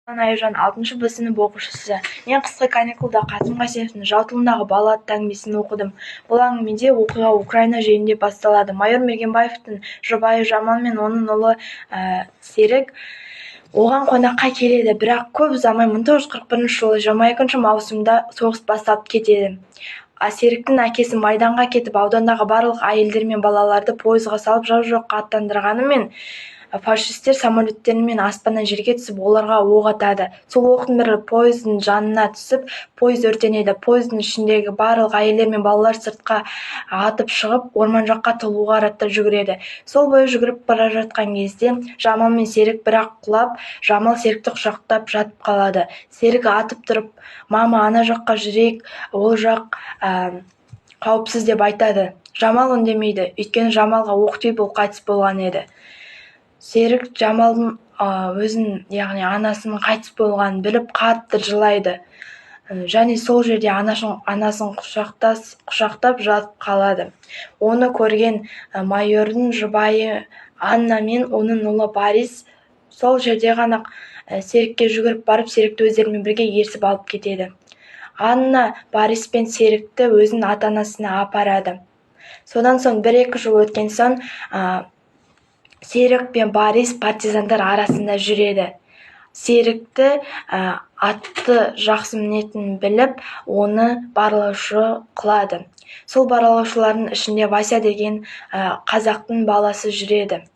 Айжан 6 Б сынып оқушысы. Мен қысқы каникулда Қасым Қайсеновтың «Жау тылындағы бала» атты әңгімесін оқыдым. Бұл әңгімеде оқиға Украина жерінде басталады. Майор Мергенбаевтың жұбайы Жамал мен оның ұлы Серік оған қонаққа келеді, бірақ көп ұзамай 1941 жылы 22 маусымда соғыс басталып кетеді. Серіктің әкесі майданға кетіп, аудандағы барлық әйелдер мен балаларды пойызға салып жау-жоққа аттандырғанымен, фашистер самолеттермен аспаннан жерге түсіп, оларға оқ атады. Сол оқтың бірі пойыздың жанына түсіп, пойыз өртенеді. Пойыздың ішіндегі барлық әйелдер мен балалар сыртқа атып шығып, орман жаққа тығылуға қаратып жүгіреді. Сол бойы жүгіріп бара жатқан кезде Жамал мен Серік бірақ құлап, Жамал Серікті құшақтап жатып қалады. Серік атып тұрып, «Мама, ана жаққа жүрейік, ол жақ қауіпсіз» деп айтады. Жамал үндемейді, өйткені Жамалға оқ тиіп, ол қайтыс болған еді. Серік Жамалдың өзін, яғни анасының қайтыс болғанын біліп, қатты жылайды. Және сол жерде анасын құшақтап жатып қалады. Оны көрген майордың жұбайы Анна мен оның ұлы Борис сол жерде ғана Серікке жүгіріп барып, Серікті өздерімен бірге ертіп алып кетеді. Анна Борис пен Серікті өзінің ата-анасына апарады. Содан соң 1-2 жыл өткен соң Серік пен Борис партизандар арасында жүреді. Серікті атты жақсы мінетінін біліп, оны барлаушы қылады. Сол барлаушылардың ішінде Вася деген қазақтың баласы жүреді.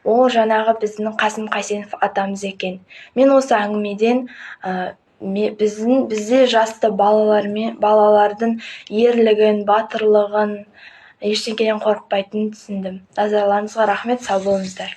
Ол жаңағы біздің Қасым Қайсенов атамыз екен. Мен осы әңгімеден бізде жасты балалардың ерлігін, батырлығын, ештеңеден қорықпайтынын түсіндім. Назарларыңызға рахмет, сау болыңыздар.